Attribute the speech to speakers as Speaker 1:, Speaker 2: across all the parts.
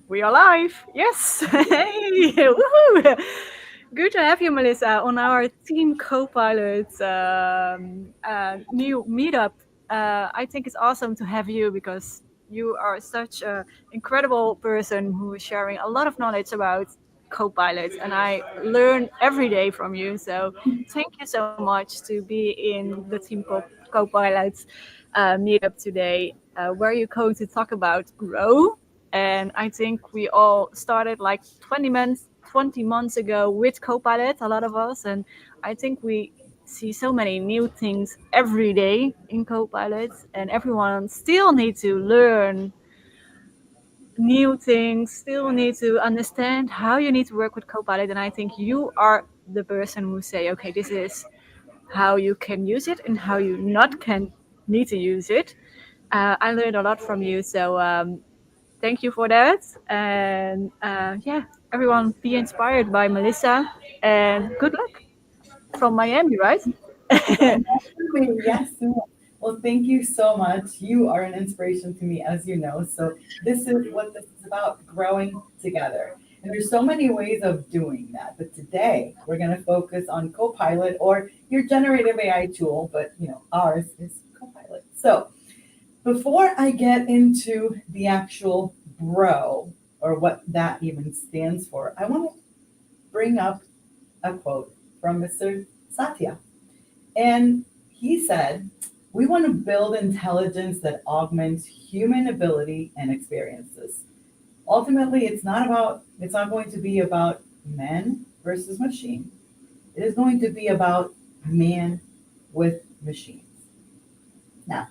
Speaker 1: We are live. Yes. Hey. Woohoo. Good to have you, Melissa, on our Team Copilot new meetup. I think it's awesome to have you because you are such an incredible person who is sharing a lot of knowledge about Copilot, and I learn every day from you. So thank you so much to be in the Team Copilot meetup today, where you're going to talk about grow. And I think we all started like 20 months ago with Copilot, a lot of us. And I think we see so many new things every day in Copilot, and everyone still needs to learn new things, still need to understand how you need to work with Copilot. And I think you are the person who say, okay, this is how you can use it and how you not can need to use it. I learned a lot from you, so thank you for that. And yeah, everyone be inspired by Melissa, and good luck from Miami, right?
Speaker 2: Yes. Well, thank you so much. You are an inspiration to me, as you know. So this is what this is about, growing together. And there's so many ways of doing that. But today we're going to focus on Copilot or your generative AI tool, but ours is Copilot. So before I get into the actual bro or what that even stands for, I want to bring up a quote from Mr. Satya. And he said, we want to build intelligence that augments human ability and experiences. Ultimately, it's not going to be about man versus machine. It is going to be about man with machines. Now,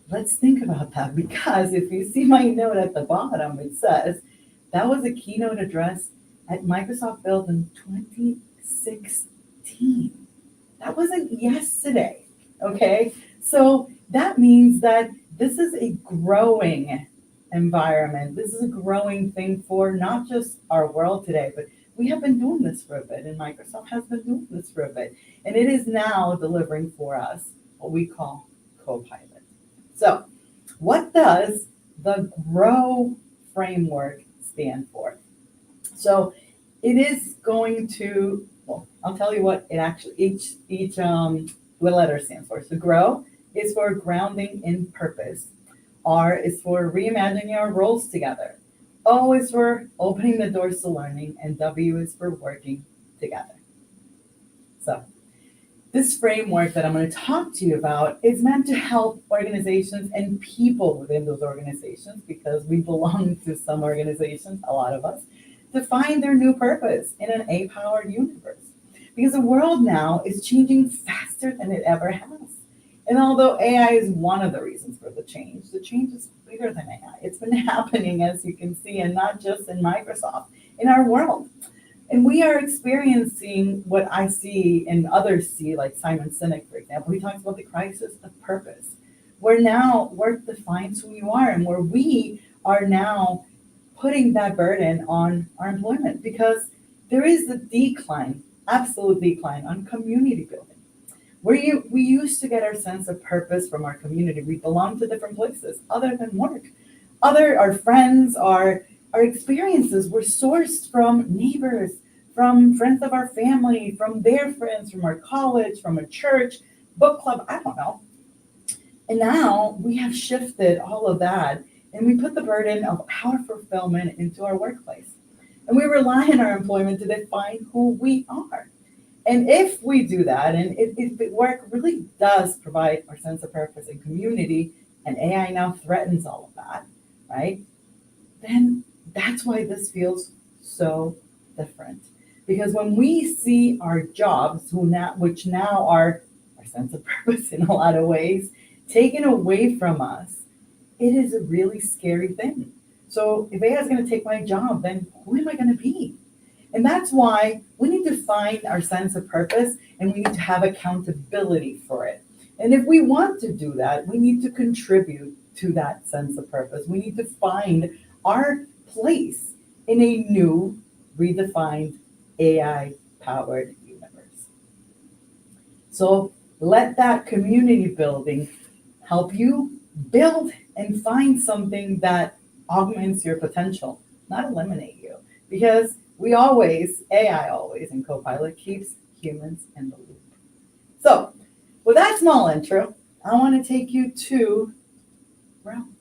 Speaker 2: let's think about that because if you see my note at the bottom, it says that was a keynote address at Microsoft Build in 2016. That wasn't yesterday. Okay. So that means that this is a growing environment. This is a growing thing for not just our world today, but we have been doing this for a bit, and Microsoft has been doing this for a bit. And it is now delivering for us what we call Copilot. So, what does the GROW framework stand for? So, it is going to, well, I'll tell you what it actually, each what letter stands for. So, GROW is for grounding in purpose. R is for reimagining our roles together. O is for opening the doors to learning, and W is for working together. So, this framework that I'm going to talk to you about is meant to help organizations and people within those organizations, because we belong to some organizations, a lot of us, to find their new purpose in an A-powered universe. Because the world now is changing faster than it ever has. And although AI is one of the reasons for the change is bigger than AI. It's been happening, as you can see, and not just in Microsoft, in our world. And we are experiencing what I see and others see, like Simon Sinek, for example. He talks about the crisis of purpose, where now work defines who you are and where we are now putting that burden on our employment because there is a decline, absolute decline on community building. We used to get our sense of purpose from our community. We belong to different places other than work. Our friends, our experiences were sourced from neighbors, from friends of our family, from their friends, from our college, from a church, book club, I don't know. And now we have shifted all of that and we put the burden of our fulfillment into our workplace. And we rely on our employment to define who we are. And if we do that, and if work really does provide our sense of purpose and community, and AI now threatens all of that, right? Then that's why this feels so different. Because when we see our jobs, which now are our sense of purpose in a lot of ways, taken away from us, it is a really scary thing. So if AI is going to take my job, then who am I going to be? And that's why we need to find our sense of purpose and we need to have accountability for it. And if we want to do that, we need to contribute to that sense of purpose. We need to find our place in a new, redefined AI powered universe. So let that community building help you build and find something that augments your potential, not eliminate you. Because we always, AI always, and Copilot keeps humans in the loop. So, with that small intro, I want to take you to ground.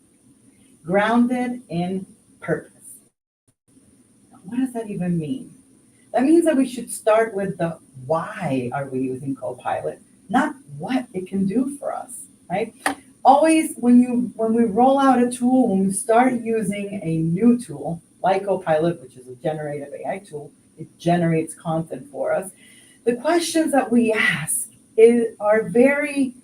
Speaker 2: Grounded in purpose. What does that even mean? That means that we should start with the why are we using Copilot, not what it can do for us, right? Always when we roll out a tool, when we start using a new tool like Copilot, which is a generative AI tool, it generates content for us. The questions that we ask are very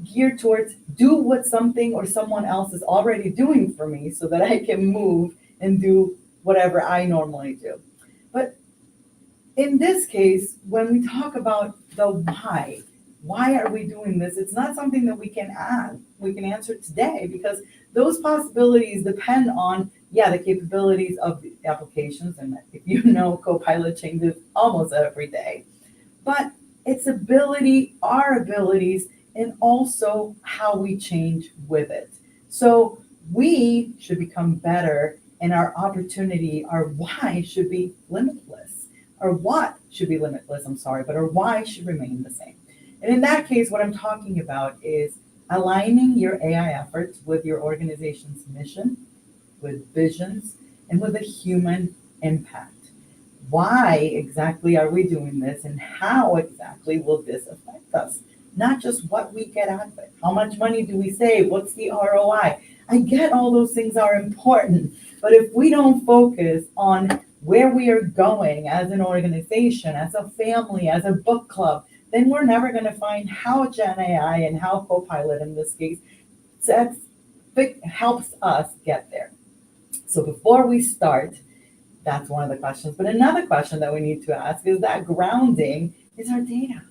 Speaker 2: geared towards do what something or someone else is already doing for me so that I can move and do whatever I normally do. But in this case, when we talk about the why are we doing this? It's not something that we can answer today because those possibilities depend on, yeah, the capabilities of the applications. And if you know, Copilot changes almost every day. But its ability, our abilities, and also how we change with it. So we should become better, and our opportunity, our why should be limitless. Our what should be limitless, I'm sorry, but our why should remain the same. And in that case, what I'm talking about is aligning your AI efforts with your organization's mission, with visions, and with a human impact. Why exactly are we doing this, and how exactly will this affect us? Not just what we get out of it. How much money do we save? What's the ROI? I get all those things are important, but if we don't focus on where we are going as an organization, as a family, as a book club, then we're never going to find how Gen AI and how Copilot in this case sets, helps us get there. So before we start, that's one of the questions. But another question that we need to ask is that grounding is our data.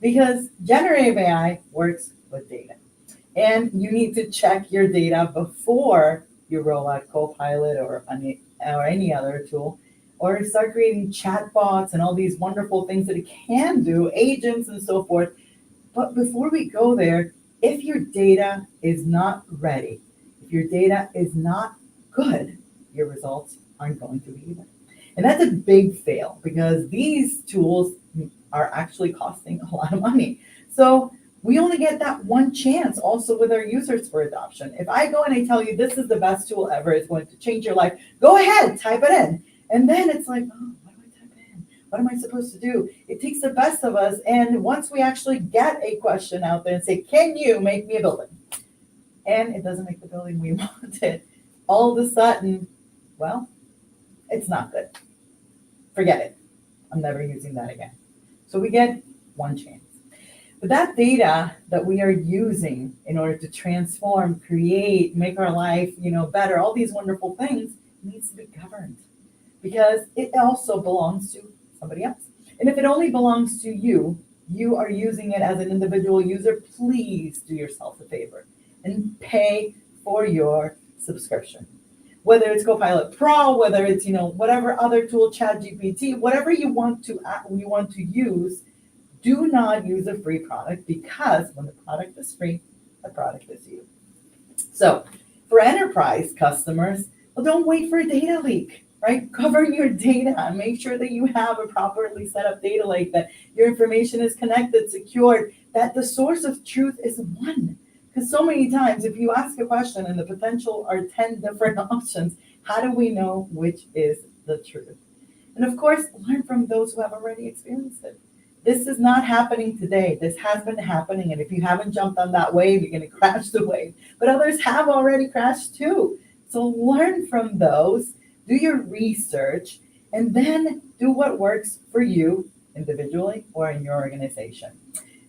Speaker 2: Because generative AI works with data. And you need to check your data before you roll out Copilot or any other tool, or start creating chatbots and all these wonderful things that it can do, agents and so forth. But before we go there, if your data is not ready, if your data is not good, your results aren't going to be either. And that's a big fail because these tools are actually costing a lot of money. So we only get that one chance also with our users for adoption. If I go and I tell you this is the best tool ever, it's going to change your life, go ahead, type it in. And then it's like, oh, what do I type in? What am I supposed to do? It takes the best of us. And once we actually get a question out there and say, can you make me a building? And it doesn't make the building we wanted. All of a sudden, well, it's not good. Forget it. I'm never using that again. So we get one chance. But that data that we are using in order to transform, create, make our life, better, all these wonderful things needs to be governed because it also belongs to somebody else. And if it only belongs to you, you are using it as an individual user, please do yourself a favor and pay for your subscription. Whether it's Copilot Pro, whether it's whatever other tool, ChatGPT, whatever you want to use, do not use a free product because when the product is free, the product is you. So for enterprise customers, well, don't wait for a data leak, right? Cover your data and make sure that you have a properly set up data lake, that your information is connected, secured, that the source of truth is one. Because so many times, if you ask a question and the potential are 10 different options, how do we know which is the truth? And of course, learn from those who have already experienced it. This is not happening today. This has been happening. And if you haven't jumped on that wave, you're going to crash the wave. But others have already crashed too. So learn from those, do your research, and then do what works for you individually or in your organization.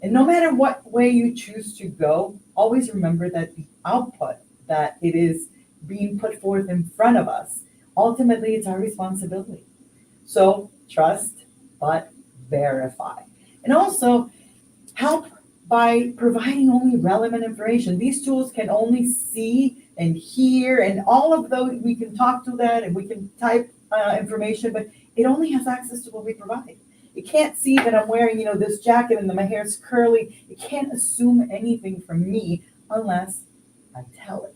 Speaker 2: And no matter what way you choose to go, always remember that the output that it is being put forth in front of us, ultimately it's our responsibility. So trust, but verify. And also help by providing only relevant information. These tools can only see and hear and all of those, we can talk to that and we can type information, but it only has access to what we provide. It can't see that I'm wearing, this jacket and that my hair's curly. It can't assume anything from me unless I tell it.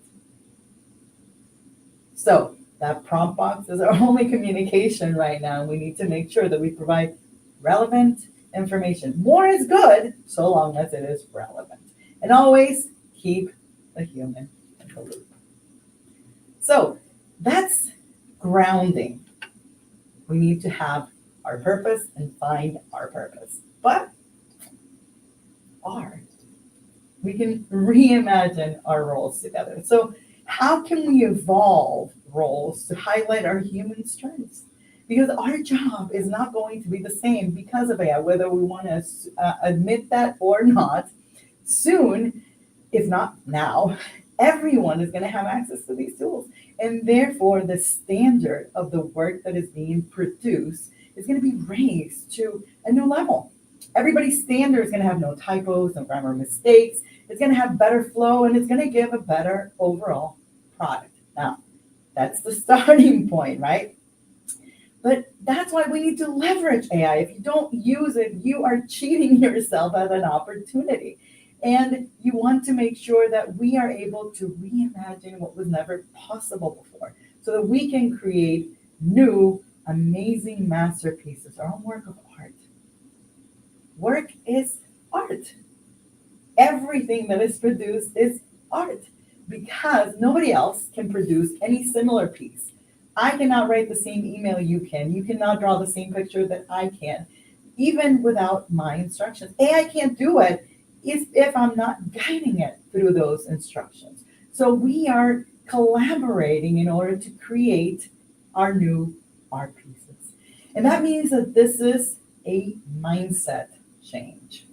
Speaker 2: So That prompt box is our only communication right now. And we need to make sure that we provide relevant information. More is good so long as it is relevant. And always keep the human in the loop. So that's grounding. We need to have our purpose and find our purpose. But we can reimagine our roles together. So how can we evolve roles to highlight our human strengths? Because our job is not going to be the same because of AI, whether we want to admit that or not. Soon, if not now, everyone is going to have access to these tools. And therefore, the standard of the work that is being produced is going to be raised to a new level. Everybody's standard is going to have no typos, no grammar mistakes. It's going to have better flow, and it's going to give a better overall product. Now, that's the starting point, right? But that's why we need to leverage AI. If you don't use it, you are cheating yourself at an opportunity. And you want to make sure that we are able to reimagine what was never possible before so that we can create new, amazing masterpieces, our own work of art. Work is art. Everything that is produced is art because nobody else can produce any similar piece. I cannot write the same email you can. You cannot draw the same picture that I can, even without my instructions. AI can't do it if I'm not guiding it through those instructions. So we are collaborating in order to create our new art pieces. And that means that this is a mindset change.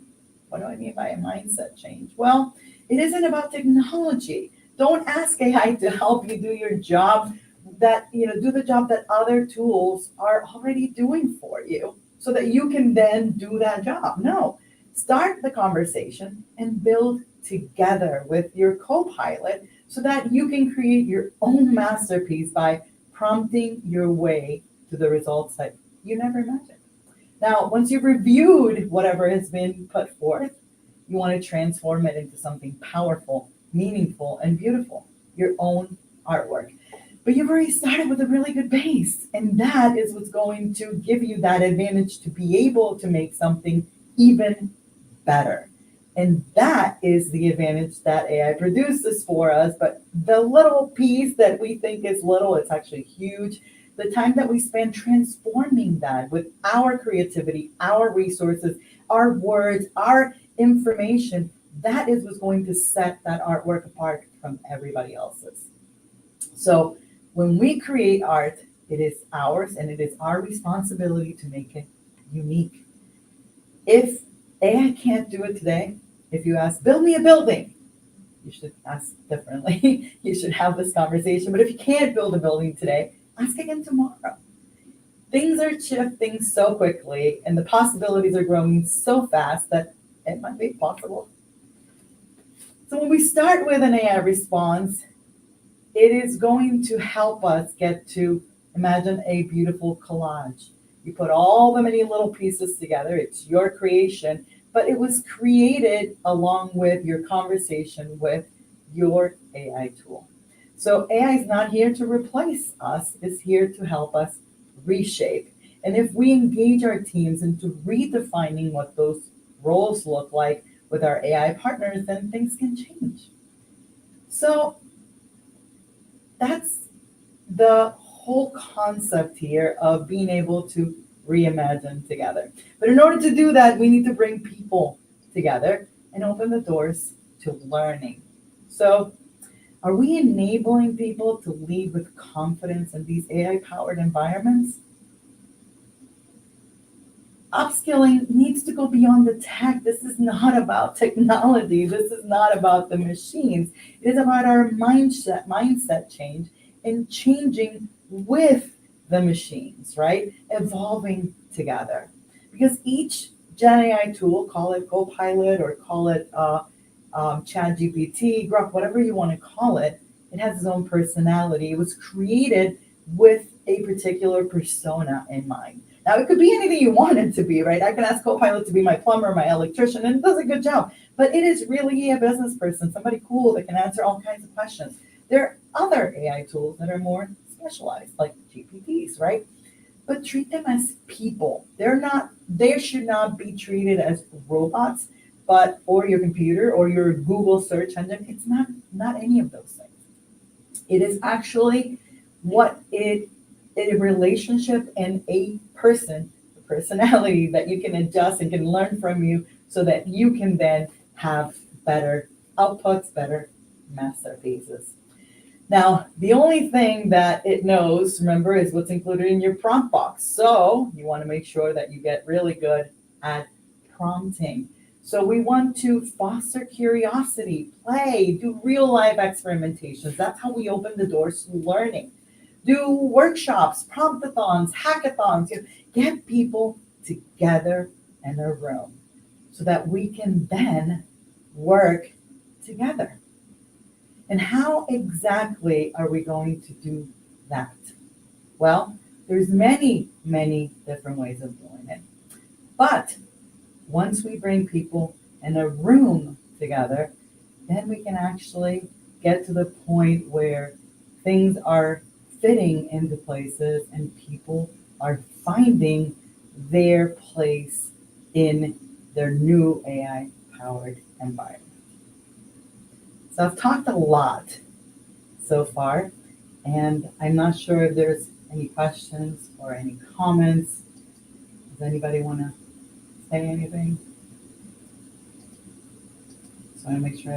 Speaker 2: What do I mean by a mindset change? Well, it isn't about technology. Don't ask AI to help you do your job do the job that other tools are already doing for you so that you can then do that job. No, start the conversation and build together with your Copilot so that you can create your own masterpiece by prompting your way to the results that you never imagined. Now, once you've reviewed whatever has been put forth, you want to transform it into something powerful, meaningful, and beautiful, your own artwork. But you've already started with a really good base, and that is what's going to give you that advantage to be able to make something even better. And that is the advantage that AI produces for us. But the little piece that we think is little, it's actually huge. The time that we spend transforming that with our creativity, our resources, our words, our information, that is what's going to set that artwork apart from everybody else's. So when we create art, it is ours and it is our responsibility to make it unique. If AI can't do it today, if you ask, build me a building, you should ask differently. You should have this conversation. But if you can't build a building today, ask again tomorrow. Things are shifting so quickly and the possibilities are growing so fast that it might be possible. So when we start with an AI response, it is going to help us get to imagine a beautiful collage. You put all the many little pieces together. It's your creation, but it was created along with your conversation with your AI tool. So AI is not here to replace us. It's here to help us reshape. And if we engage our teams into redefining what those roles look like with our AI partners, then things can change. So that's the whole concept here of being able to reimagine together. But in order to do that, we need to bring people together and open the doors to learning. So are we enabling people to lead with confidence in these AI-powered environments? Upskilling needs to go beyond the tech. This is not about technology. This is not about the machines. It is about our mindset change and changing with the machines, right? Evolving together. Because each Gen AI tool, call it Copilot or call it ChatGPT, G.R.O.W, whatever you want to call it, it has its own personality. It was created with a particular persona in mind. Now, it could be anything you want it to be, right? I can ask Copilot to be my plumber, my electrician, and it does a good job. But it is really a business person, somebody cool that can answer all kinds of questions. There are other AI tools that are more specialized, like GPTs, right? But treat them as people. They should not be treated as robots, but or your computer or your Google search engine. It's not any of those things. It is actually what it a relationship and a person, a personality that you can adjust and can learn from you so that you can then have better outputs, better masterpieces. Now, the only thing that it knows, remember, is what's included in your prompt box. So you want to make sure that you get really good at prompting. So we want to foster curiosity, play, do real life experimentations. That's how we open the doors to learning. Do workshops, promptathons, hackathons. Get people together in a room so that we can then work together. And how exactly are we going to do that? Well, there's many different ways of doing it. But once we bring people in a room together, then we can actually get to the point where things are fitting into places and people are finding their place in their new AI powered environment. So I've talked a lot so far, and I'm not sure if there's any questions or any comments. Does anybody want to say anything? So I want to make sure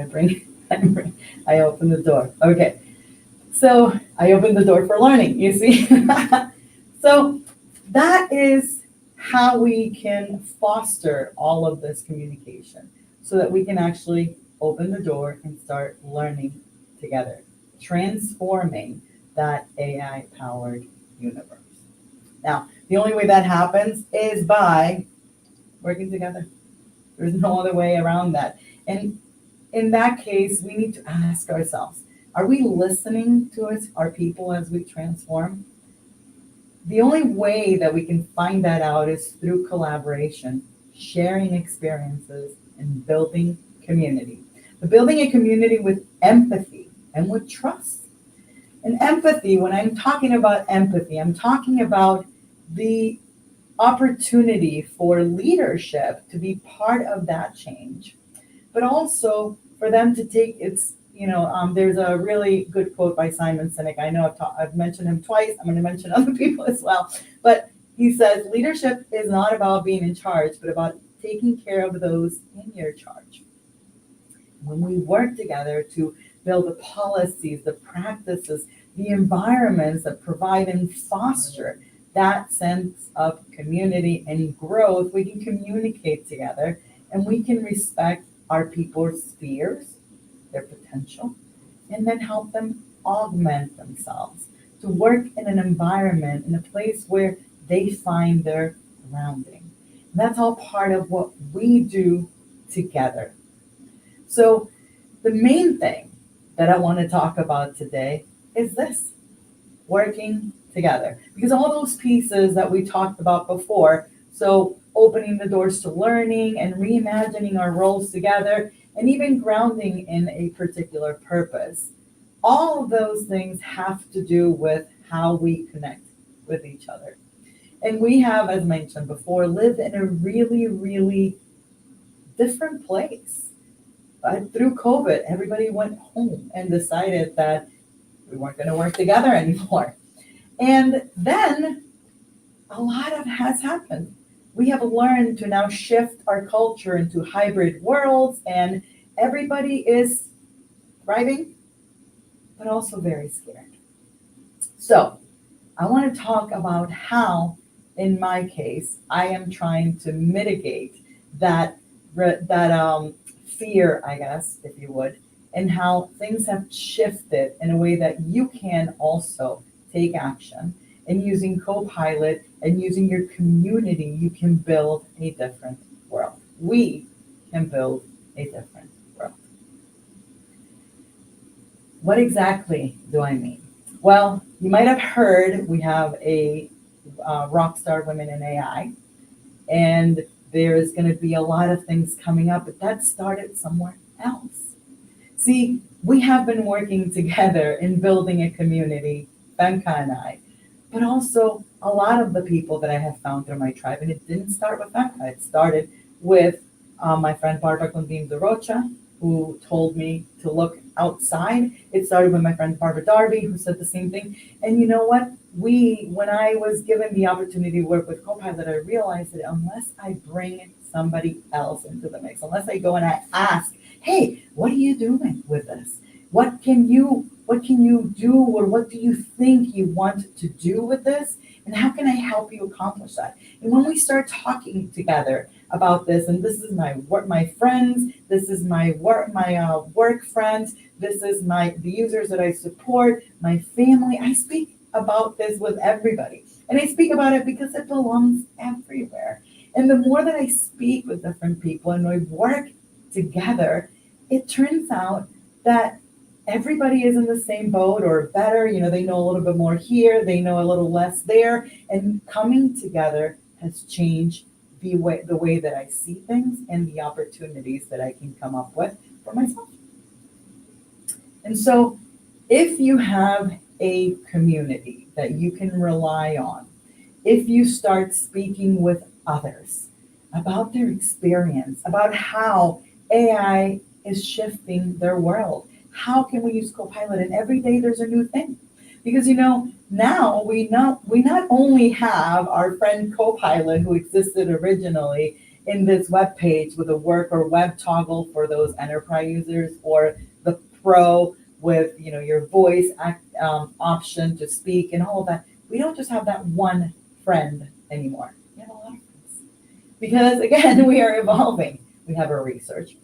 Speaker 2: I open the door. Okay, so I opened the door for learning, you see? So that is how we can foster all of this communication so that we can actually open the door and start learning together, transforming that AI powered universe. Now, the only way that happens is by working together. There's no other way around that. And in that case, we need to ask ourselves, are we listening to us, our people, as we transform? The only way that we can find that out is through collaboration, sharing experiences, and building community. But building a community with empathy and with trust. And empathy, when I'm talking about empathy, I'm talking about the opportunity for leadership to be part of that change, but also for them to take there's a really good quote by Simon Sinek. I know I've mentioned him twice. I'm going to mention other people as well. But he says leadership is not about being in charge, but about taking care of those in your charge. When we work together to build the policies, the practices, the environments that provide and foster that sense of community and growth, we can communicate together and we can respect our people's fears, their potential, and then help them augment themselves to work in an environment, in a place where they find their grounding. And that's all part of what we do together. So the main thing that I want to talk about today is this, working together. Because all those pieces that we talked about before, so opening the doors to learning and reimagining our roles together, and even grounding in a particular purpose, all of those things have to do with how we connect with each other. And we have, as mentioned before, lived in a really different place. But through COVID, everybody went home and decided that we weren't going to work together anymore. And then a lot of has happened. We have learned to now shift our culture into hybrid worlds, and everybody is thriving, but also very scared. So I want to talk about how, in my case, I am trying to mitigate that fear, I guess, if you would, and how things have shifted in a way that you can also take action. And using Copilot and using your community, you can build a different world. We can build a different world. What exactly do I mean? Well, you might have heard we have a Rockstar Women in AI, and there's going to be a lot of things coming up, but that started somewhere else. See, we have been working together in building a community Benka and I, but also a lot of the people that I have found through my tribe. And it didn't start with Benka. It started with my friend Barbara Condim de Rocha, who told me to look outside. It started with my friend Barbara Darby, who said the same thing. And you know what? When I was given the opportunity to work with Copilot, I realized that unless I bring somebody else into the mix, unless I go and I ask, hey, what are you doing with this? What can you do, or what do you think you want to do with this? And how can I help you accomplish that? And when we start talking together about this, and this is my work, my friends, this is my work friends, this is the users that I support, my family. I speak about this with everybody, and I speak about it because it belongs everywhere. And the more that I speak with different people and we work together, it turns out that everybody is in the same boat or better. They know a little bit more here, they know a little less there, and coming together has changed the way that I see things and the opportunities that I can come up with for myself. And so, if you have a community that you can rely on, if you start speaking with others about their experience, about how AI is shifting their world, how can we use Copilot? And every day there's a new thing. Because now we not only have our friend Copilot who existed originally in this web page with a work or web toggle for those enterprise users, or the pro with your voice option to speak and all of that. We don't just have that one friend anymore. We have a lot of friends. Because again, we are evolving. We have a researcher,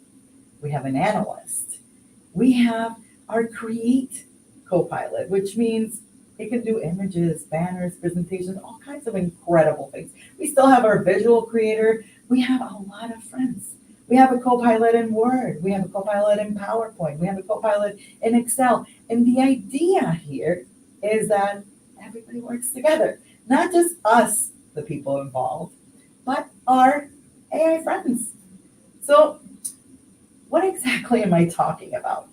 Speaker 2: we have an analyst, we have our create Copilot, which means it can do images, banners, presentations, all kinds of incredible things. We still have our visual creator. We have a lot of friends. We have a Copilot in Word. We have a Copilot in PowerPoint. We have a Copilot in Excel. And the idea here is that everybody works together. Not just us, the people involved, but our AI friends. So, what exactly am I talking about?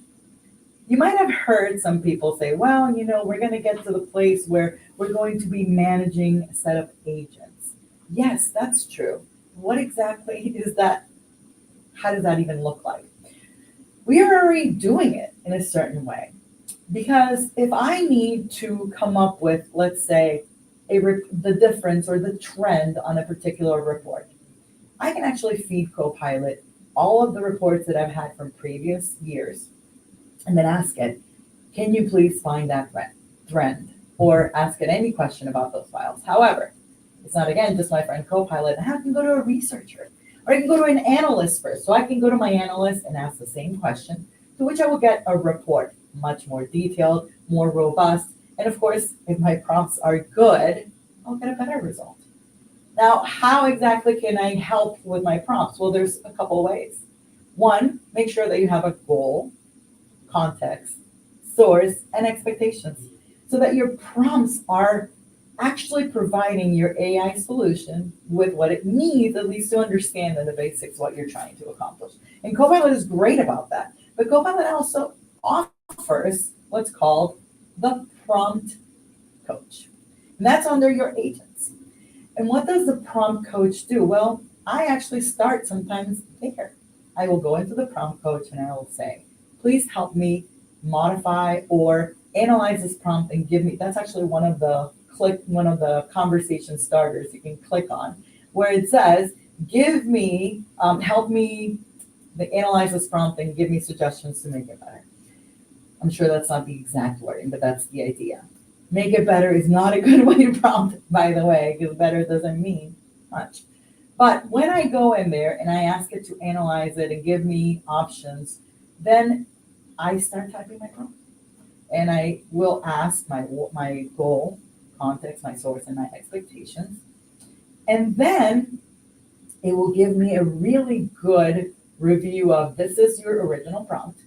Speaker 2: You might have heard some people say, well, we're going to get to the place where we're going to be managing a set of agents. Yes, that's true. What exactly is that? How does that even look like? We are already doing it in a certain way. Because if I need to come up with, let's say, the difference or the trend on a particular report, I can actually feed Copilot all of the reports that I've had from previous years and then ask it, can you please find that trend? Or ask it any question about those files. However, it's not, again, just my friend Copilot. I can go to a researcher, or I can go to an analyst first. So I can go to my analyst and ask the same question, to which I will get a report, much more detailed, more robust. And of course, if my prompts are good, I'll get a better result. Now, how exactly can I help with my prompts? Well, there's a couple of ways. One, make sure that you have a goal, context, source, and expectations, so that your prompts are actually providing your AI solution with what it needs, at least to understand in the basics what you're trying to accomplish. And Copilot is great about that. But Copilot also offers what's called the prompt coach. And that's under your agents. And what does the prompt coach do? Well, I actually start sometimes there. I will go into the prompt coach and I will say, please help me modify or analyze this prompt and give me, that's actually one of the conversation starters you can click on, where it says, help me analyze this prompt and give me suggestions to make it better. I'm sure that's not the exact wording, but that's the idea. Make it better is not a good way to prompt, by the way, because better doesn't mean much. But when I go in there and I ask it to analyze it and give me options, then I start typing my prompt. And I will ask my goal, context, my source, and my expectations. And then it will give me a really good review of, this is your original prompt.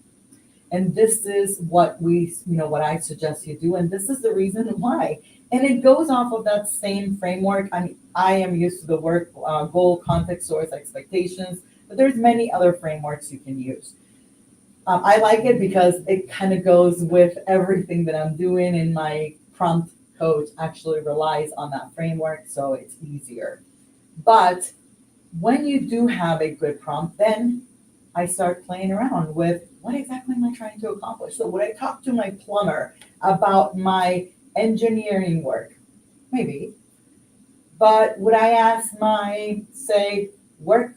Speaker 2: And this is what what I suggest you do. And this is the reason why. And it goes off of that same framework. I am used to the work, goal, context, source, expectations, but there's many other frameworks you can use. I like it because it kind of goes with everything that I'm doing in my prompt coach actually relies on that framework, so it's easier. But when you do have a good prompt, then I start playing around with what exactly am I trying to accomplish? So would I talk to my plumber about my engineering work? Maybe. But would I ask my, say,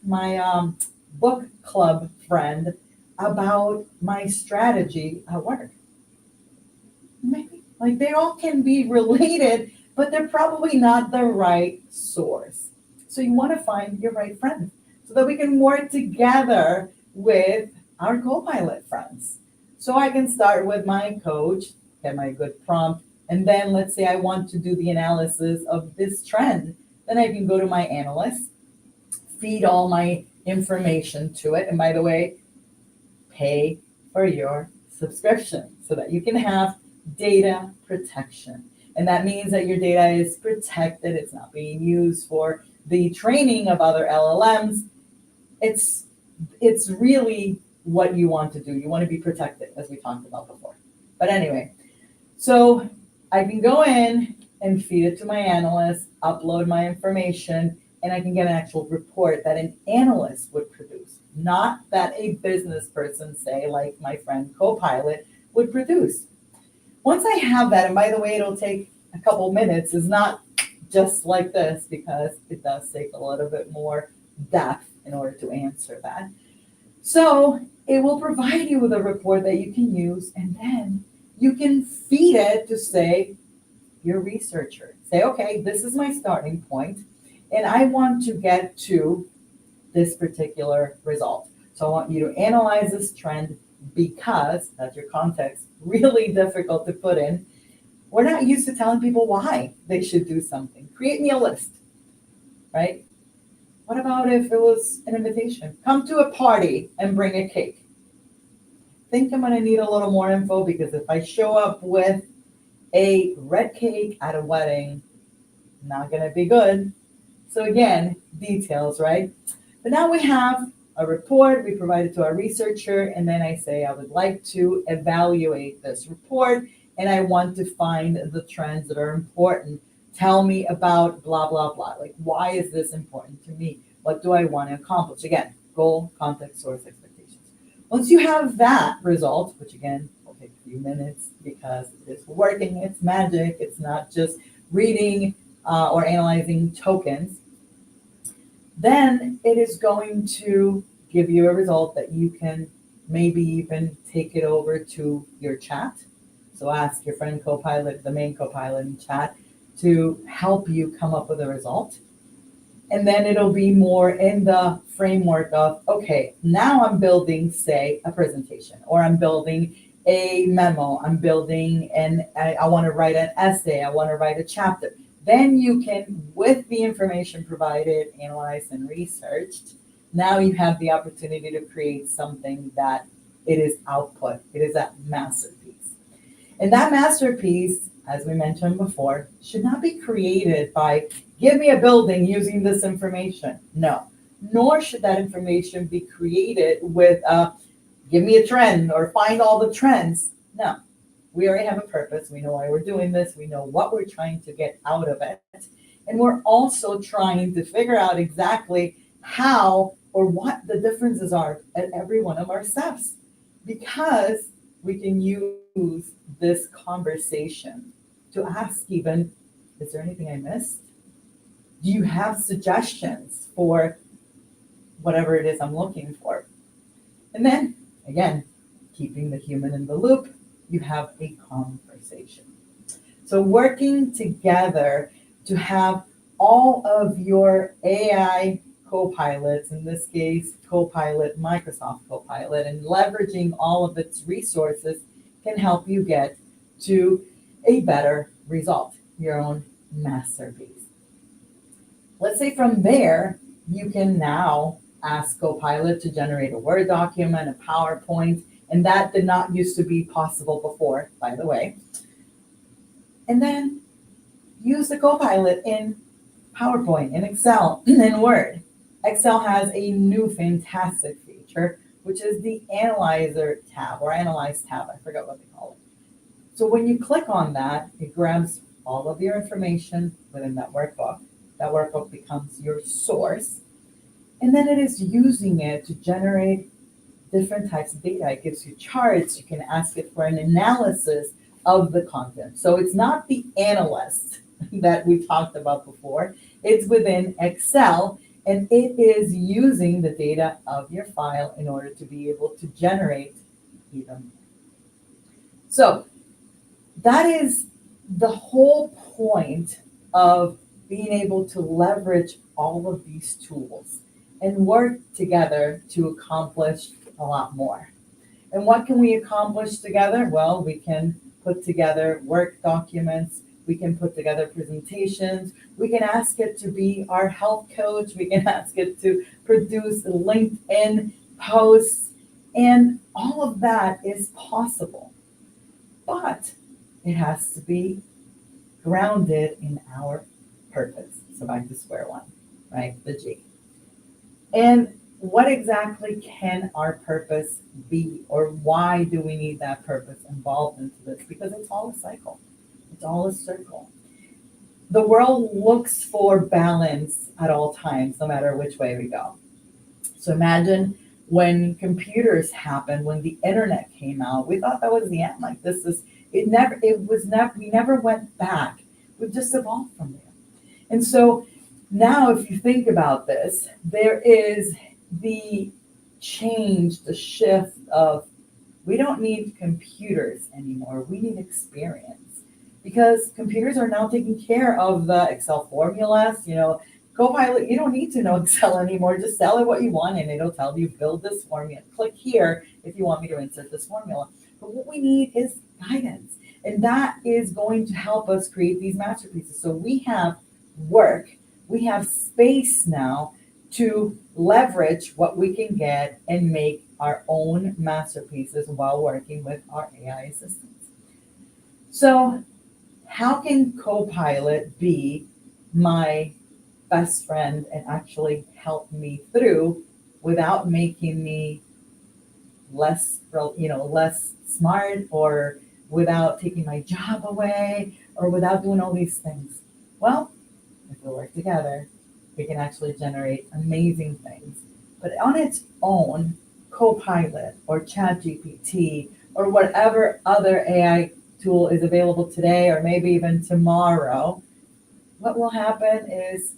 Speaker 2: my book club friend about my strategy at work? Maybe. Like they all can be related, but they're probably not the right source. So you want to find your right friend so that we can work together with our co-pilot friends. So I can start with my coach, get my good prompt, and then let's say I want to do the analysis of this trend. Then I can go to my analyst, feed all my information to it. And by the way, pay for your subscription so that you can have data protection. And that means that your data is protected. It's not being used for the training of other LLMs. It's it's really what you want to do. You want to be protected, as we talked about before. But anyway, so I can go in and feed it to my analyst, upload my information, and I can get an actual report that an analyst would produce, not that a business person, say, like my friend Copilot, would produce. Once I have that, and by the way, it'll take a couple minutes, is not just like this because it does take a little bit more depth in order to answer that. So it will provide you with a report that you can use, and then you can feed it to say, your researcher. Say, okay, this is my starting point, and I want to get to this particular result. So I want you to analyze this trend because that's your context, really difficult to put in. We're not used to telling people why they should do something. Create me a list, right? What about if it was an invitation? Come to a party and bring a cake. Think I'm going to need a little more info because if I show up with a red cake at a wedding, not going to be good. So again, details, right? But now we have a report, we provide it to our researcher, and then I say, I would like to evaluate this report, and I want to find the trends that are important. Tell me about blah, blah, blah. Like, why is this important to me? What do I want to accomplish? Again, goal, context, source, expectations. Once you have that result, which again will take a few minutes because it's working, it's magic, it's not just reading or analyzing tokens, then it is going to give you a result that you can maybe even take it over to your chat. So ask your friend Copilot, the main Copilot in chat, to help you come up with a result. And then it'll be more in the framework of, okay, now I'm building, say, a presentation, or I'm building a memo, I'm building I want to write an essay, I want to write a chapter. Then you can, with the information provided, analyzed, and researched, now you have the opportunity to create something that it is output. It is a masterpiece. And that masterpiece, as we mentioned before, should not be created by, give me a building using this information. No. Nor should that information be created with, give me a trend or find all the trends. No. We already have a purpose. We know why we're doing this. We know what we're trying to get out of it. And we're also trying to figure out exactly how or what the differences are at every one of our steps. Because we can use this conversation to ask even, is there anything I missed? Do you have suggestions for whatever it is I'm looking for? And then, again, keeping the human in the loop, you have a conversation. So working together to have all of your AI co-pilots, in this case, Copilot, Microsoft Copilot, and leveraging all of its resources can help you get to a better result, your own masterpiece. Let's say from there, you can now ask Copilot to generate a Word document, a PowerPoint, and that did not used to be possible before, by the way. And then use the Copilot in PowerPoint, in Excel, in Word. Excel has a new fantastic feature, which is the Analyzer tab or Analyze tab. I forgot what they call it. So when you click on that, it grabs all of your information within that workbook. That workbook becomes your source. And then it is using it to generate different types of data. It gives you charts. You can ask it for an analysis of the content. So it's not the analyst that we talked about before. It's within Excel, and it is using the data of your file in order to be able to generate even more. So that is the whole point of being able to leverage all of these tools and work together to accomplish a lot more. And what can we accomplish together? Well, we can put together work documents, we can put together presentations, we can ask it to be our health coach, we can ask it to produce LinkedIn posts, and all of that is possible. But it has to be grounded in our purpose. So back to square one, right? The G. And what exactly can our purpose be, or why do we need that purpose involved into this? Because it's all a cycle. It's all a circle. The world looks for balance at all times, no matter which way we go. So imagine when computers happened, when the internet came out, we thought that was the end. Like we never went back. We've just evolved from there. And so now if you think about this, there is the change, the shift of we don't need computers anymore. We need experience. Because computers are now taking care of the Excel formulas, Copilot, you don't need to know Excel anymore. Just tell it what you want and it'll tell you build this formula. Click here if you want me to insert this formula. But what we need is guidance. And that is going to help us create these masterpieces. So we have work, we have space now to leverage what we can get and make our own masterpieces while working with our AI assistants. So how can Copilot be my best friend and actually help me through without making me less smart, or without taking my job away, or without doing all these things? Well, if we work together, we can actually generate amazing things. But on its own, Copilot or ChatGPT or whatever other AI tool is available today or maybe even tomorrow, what will happen is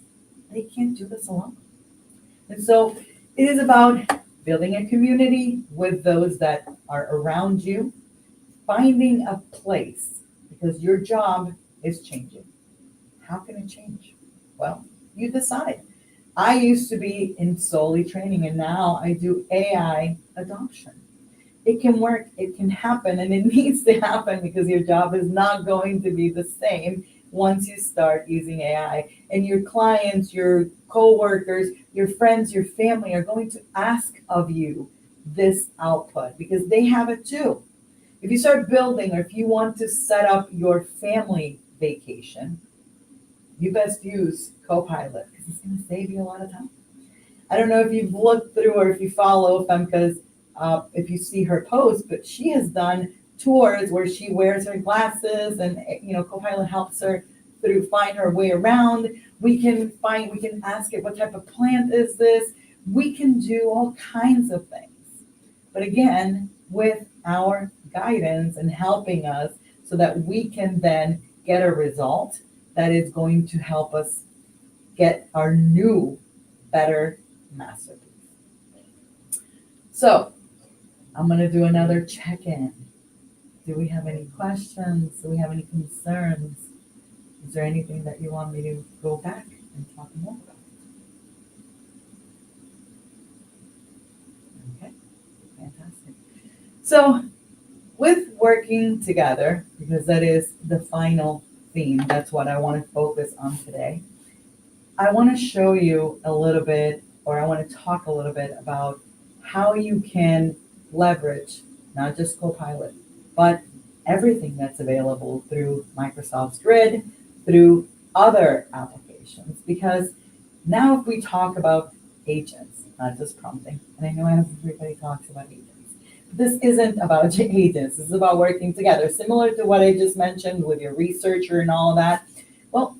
Speaker 2: they can't do this alone. And so it is about building a community with those that are around you, finding a place, because your job is changing. How can it change? Well, you decide. I used to be in solely training, and now I do AI adoption. It can work, it can happen, and it needs to happen because your job is not going to be the same once you start using AI. And your clients, your coworkers, your friends, your family are going to ask of you this output because they have it too. If you start building, or if you want to set up your family vacation, you best use Copilot because it's going to save you a lot of time. I don't know if you've looked through or if you follow Femke's, if you see her post, but she has done tours where she wears her glasses and, Copilot helps her through find her way around. We can ask it, what type of plant is this? We can do all kinds of things. But again, with our guidance and helping us so that we can then get a result that is going to help us get our new, better masterpiece. So I'm going to do another check-in. Do we have any questions? Do we have any concerns? Is there anything that you want me to go back and talk more about? Okay, fantastic. So with working together, because that is the final theme, that's what I want to focus on today. I want to show you a little bit, or I want to talk a little bit about how you can leverage not just Copilot, but everything that's available through Microsoft's Grid, through other applications. Because now if we talk about agents, not just prompting, and I know everybody talks about agents, this isn't about agents. This is about working together. Similar to what I just mentioned with your researcher and all that. Well,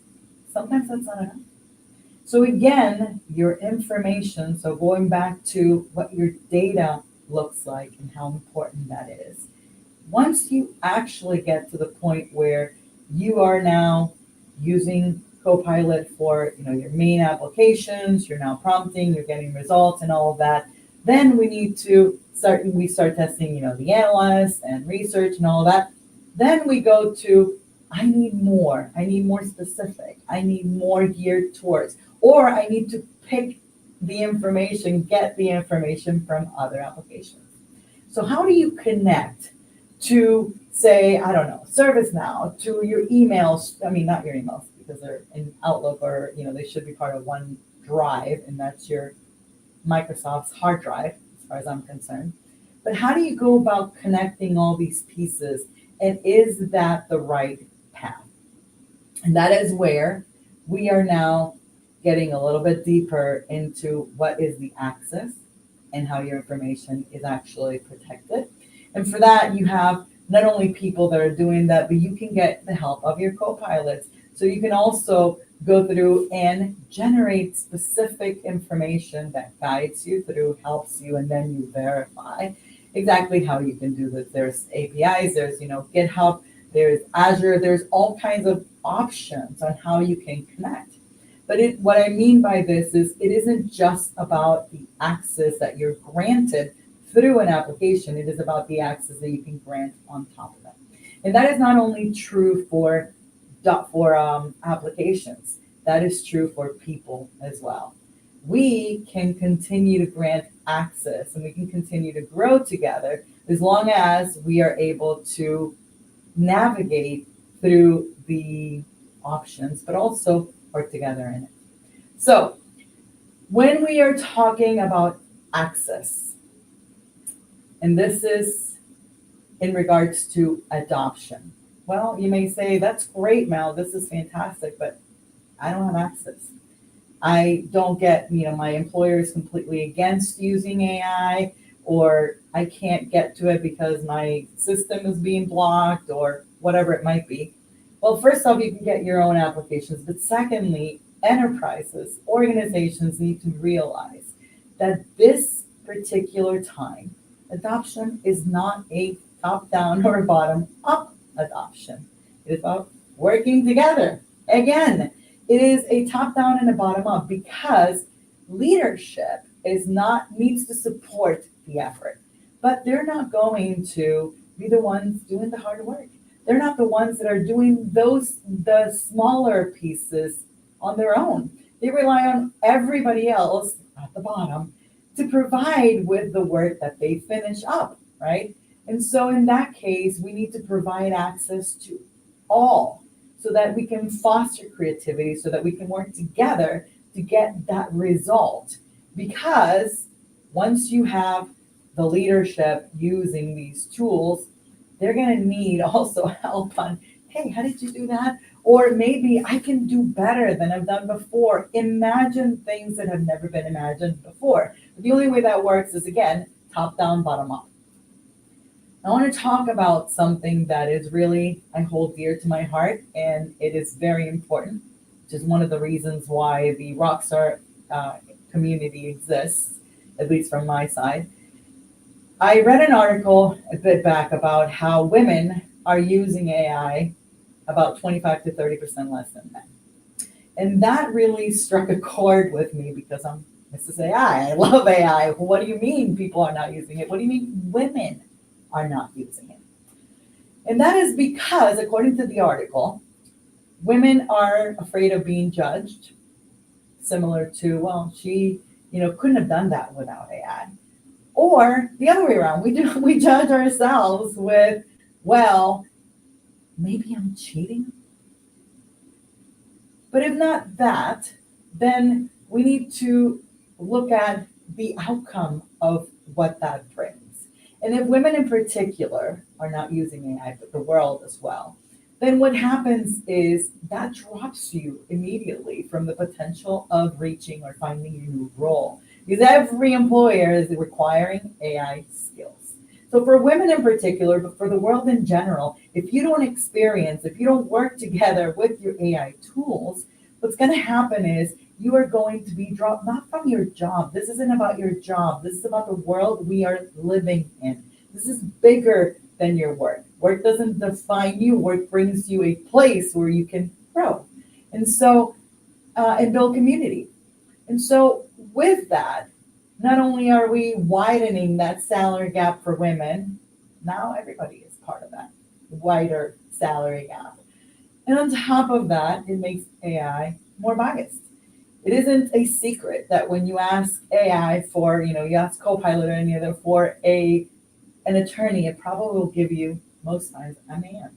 Speaker 2: sometimes that's not enough. So again, your information, so going back to what your data looks like and how important that is. Once you actually get to the point where you are now using Copilot for your main applications, you're now prompting, you're getting results and all of that, then we start testing, the analysts and research and all of that. Then we go to, I need more specific, I need more geared towards, or I need to pick the information, get the information from other applications. So how do you connect to, say, I don't know, ServiceNow, to your emails? I mean, not your emails because they're in Outlook, or they should be part of OneDrive, and that's your Microsoft's hard drive, as far as I'm concerned. But how do you go about connecting all these pieces, and is that the right path? And that is where we are now getting a little bit deeper into what is the access and how your information is actually protected. And for that, you have not only people that are doing that, but you can get the help of your co-pilots. So you can also go through and generate specific information that guides you through, helps you, and then you verify exactly how you can do this. There's APIs, there's GitHub, there's Azure, there's all kinds of options on how you can connect. But what I mean by this is it isn't just about the access that you're granted through an application. It is about the access that you can grant on top of it. And that is not only true for applications. That is true for people as well. We can continue to grant access and we can continue to grow together as long as we are able to navigate through the options, but also work together in it. So when we are talking about access, and this is in regards to adoption, well, you may say, that's great, Mel, this is fantastic, but I don't have access. I don't get, my employer is completely against using AI, or I can't get to it because my system is being blocked, or whatever it might be. Well, first off, you can get your own applications, but secondly, enterprises, organizations need to realize that this particular time, adoption is not a top-down or bottom-up adoption. It is about working together. Again, it is a top-down and a bottom-up because leadership needs to support the effort, but they're not going to be the ones doing the hard work. They're not the ones that are doing the smaller pieces on their own. They rely on everybody else at the bottom to provide with the work that they finish up, right? And so in that case, we need to provide access to all so that we can foster creativity, so that we can work together to get that result. Because once you have the leadership using these tools, they're going to need also help on, hey, how did you do that? Or maybe I can do better than I've done before. Imagine things that have never been imagined before. But the only way that works is, again, top down, bottom up. I want to talk about something that is really, I hold dear to my heart, and it is very important, which is one of the reasons why the Rockstar community exists, at least from my side. I read an article a bit back about how women are using AI about 25 to 30% less than men. And that really struck a chord with me because I'm Mrs. AI. I love AI. What do you mean people are not using it? What do you mean women are not using it? And that is because, according to the article, women are afraid of being judged, similar to, well, she, couldn't have done that without AI. Or the other way around, we judge ourselves with, well, maybe I'm cheating. But if not that, then we need to look at the outcome of what that brings. And if women in particular are not using AI, but the world as well, then what happens is that drops you immediately from the potential of reaching or finding a new role. Because every employer is requiring AI skills. So for women in particular, but for the world in general, if you don't experience, if you don't work together with your AI tools, what's going to happen is you are going to be dropped not from your job. This isn't about your job. This is about the world we are living in. This is bigger than your work. Work doesn't define you. Work brings you a place where you can grow. And so, and build community. And so, with that, not only are we widening that salary gap for women, now everybody is part of that wider salary gap. And on top of that, it makes AI more biased. It isn't a secret that when you ask AI for, you ask Copilot or any other for an attorney, it probably will give you most times a man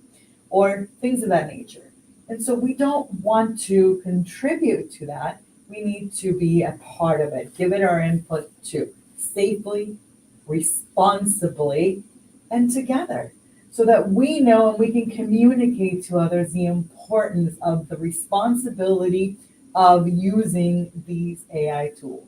Speaker 2: or things of that nature. And so we don't want to contribute to that. We need to be a part of it, give it our input too, safely, responsibly, and together, so that we know and we can communicate to others the importance of the responsibility of using these AI tools.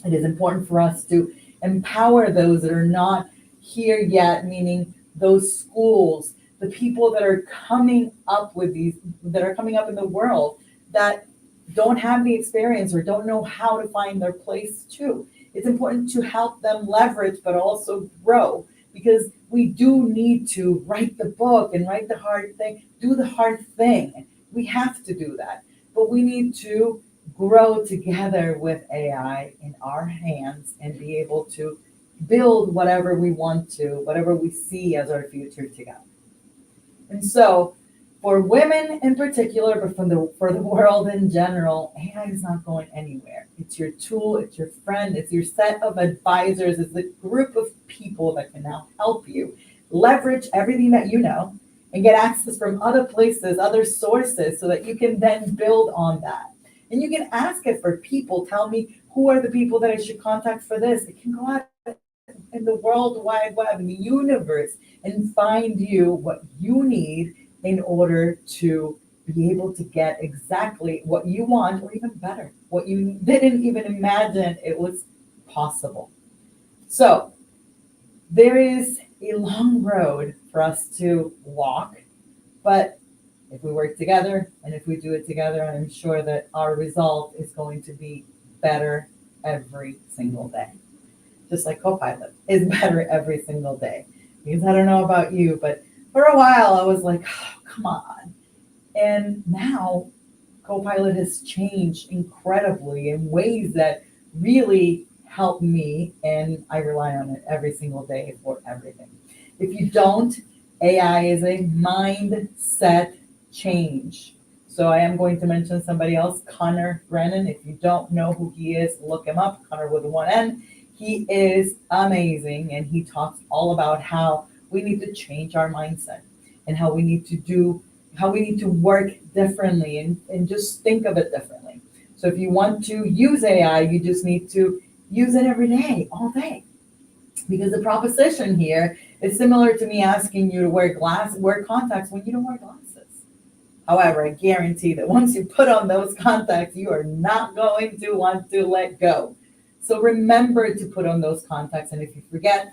Speaker 2: It is important for us to empower those that are not here yet, meaning those schools, the people that are coming up with these, that are coming up in the world that don't have the experience or don't know how to find their place too. It's important to help them leverage, but also grow, because we do need to write the book and write the hard thing, do the hard thing. We have to do that, but we need to grow together with AI in our hands and be able to build whatever we want to, whatever we see as our future together. And so, for women in particular, but for the world in general, AI is not going anywhere. It's your tool, it's your friend, it's your set of advisors, it's the group of people that can now help you leverage everything that you know and get access from other places, other sources, so that you can then build on that. And you can ask it for people. Tell me, who are the people that I should contact for this? It can go out in the world wide web, in the universe, and find you what you need in order to be able to get exactly what you want, or even better, what you didn't even imagine it was possible. So there is a long road for us to walk, but if we work together and if we do it together, I'm sure that our result is going to be better every single day. Just like Copilot is better every single day. Because I don't know about you, but for a while I was like, oh, come on. And now Copilot has changed incredibly in ways that really help me, and I rely on it every single day for everything. If you don't, AI is a mindset change. So I am going to mention somebody else, Connor Brennan. If you don't know who he is, look him up, Connor with one N. He is amazing, and he talks all about how we need to change our mindset and how we need to work differently, and just think of it differently. So if you want to use AI, you just need to use it every day, all day. Because the proposition here is similar to me asking you to wear contacts when you don't wear glasses. However, I guarantee that once you put on those contacts, you are not going to want to let go. So remember to put on those contacts. And if you forget,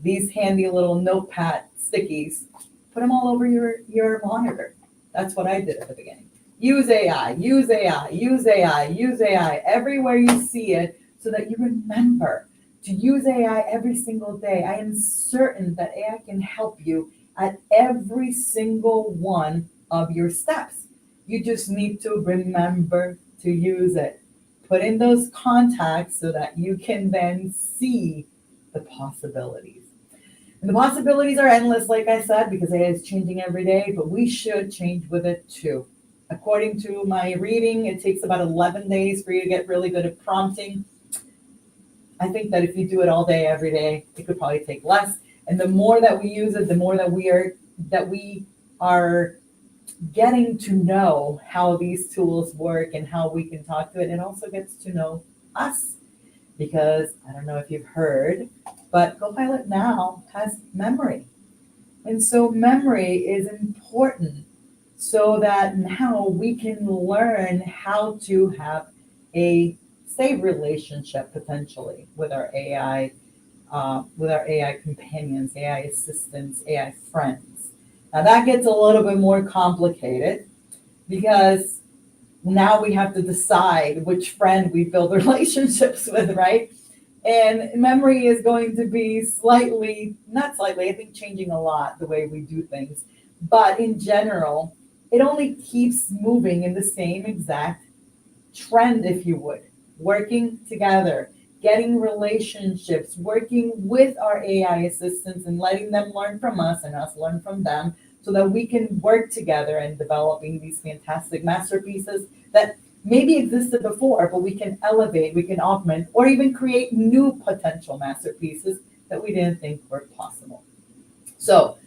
Speaker 2: these handy little notepad stickies, put them all over your monitor. That's what I did at the beginning. Use AI, use AI, use AI, use AI everywhere you see it, so that you remember to use AI every single day. I am certain that AI can help you at every single one of your steps. You just need to remember to use it. Put in those contacts so that you can then see the possibilities. And the possibilities are endless, like I said, because AI is changing every day, but we should change with it too. According to my reading, it takes about 11 days for you to get really good at prompting. I think that if you do it all day, every day, it could probably take less. And the more that we use it, the more that we are getting to know how these tools work and how we can talk to it. It also gets to know us, because I don't know if you've heard, but Copilot now has memory. And so memory is important, so that now we can learn how to have a safe relationship potentially with our AI with our AI companions, AI assistants, AI friends. Now that gets a little bit more complicated because now we have to decide which friend we build relationships with, right? And memory is going to be slightly, not slightly, I think changing a lot the way we do things. But in general, it only keeps moving in the same exact trend, if you would, working together, getting relationships, working with our AI assistants and letting them learn from us and us learn from them so that we can work together in developing these fantastic masterpieces that maybe existed before, but we can elevate, we can augment, or even create new potential masterpieces that we didn't think were possible. So,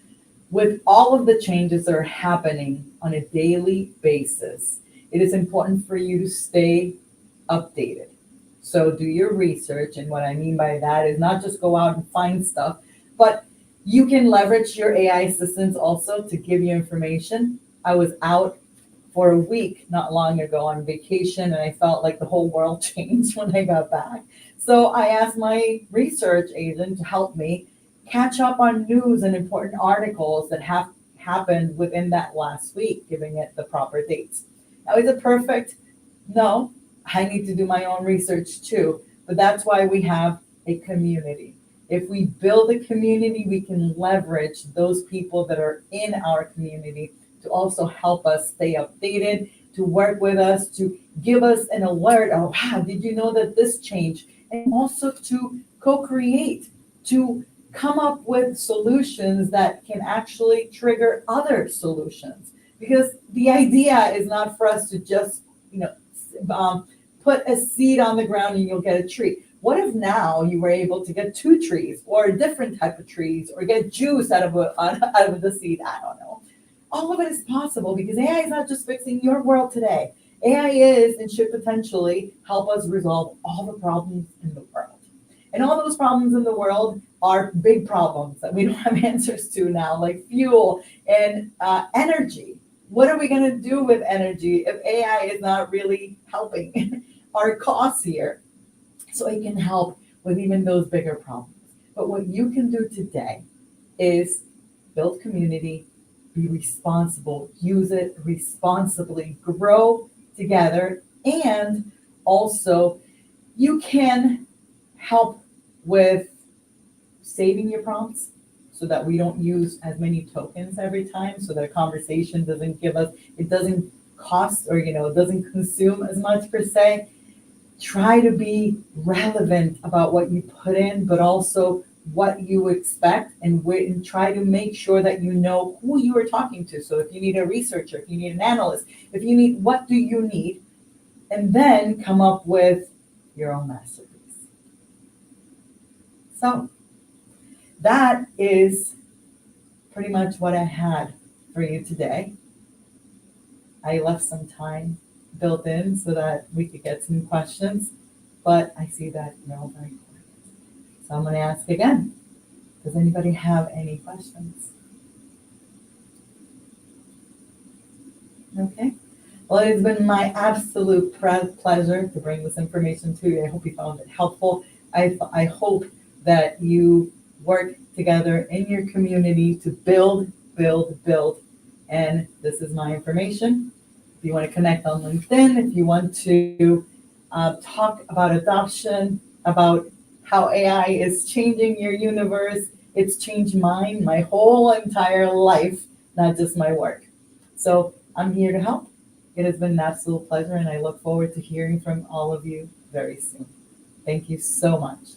Speaker 2: with all of the changes that are happening on a daily basis, it is important for you to stay updated. So do your research. And what I mean by that is not just go out and find stuff, but you can leverage your AI assistants also to give you information. I was out for a week not long ago on vacation, and I felt like the whole world changed when I got back. So I asked my research agent to help me catch up on news and important articles that have happened within that last week, giving it the proper dates. Now, is it perfect? No, I need to do my own research too, but that's why we have a community. If we build a community, we can leverage those people that are in our community to also help us stay updated, to work with us, to give us an alert. Oh, wow, did you know that this changed? And also to co-create, to come up with solutions that can actually trigger other solutions. Because the idea is not for us to just, put a seed on the ground and you'll get a tree. What if now you were able to get two trees or a different type of trees or get juice out of the seed? I don't know. All of it is possible because AI is not just fixing your world today. AI is and should potentially help us resolve all the problems in the world. And all those problems in the world are big problems that we don't have answers to now, like fuel and energy. What are we going to do with energy if AI is not really helping our costs here? So it can help with even those bigger problems. But what you can do today is build community, be responsible, use it responsibly, grow together, and also you can help with saving your prompts so that we don't use as many tokens every time, so that a conversation doesn't give us, it doesn't cost or, it doesn't consume as much per se. Try to be relevant about what you put in, but also what you expect and try to make sure that you know who you are talking to. So if you need a researcher, if you need an analyst, if you need, what do you need? And then come up with your own masterpiece. So that is pretty much what I had for you today. I left some time built in so that we could get some questions, but I see that you're all very quiet. So I'm going to ask again. Does anybody have any questions? Okay. Well, it's been my absolute pleasure to bring this information to you. I hope you found it helpful. I hope that you work together in your community to build. And this is my information. If you want to connect on LinkedIn, if you want to talk about adoption, about how AI is changing your universe, it's changed mine, my whole entire life, not just my work. So I'm here to help. It has been an absolute pleasure, and I look forward to hearing from all of you very soon. Thank you so much.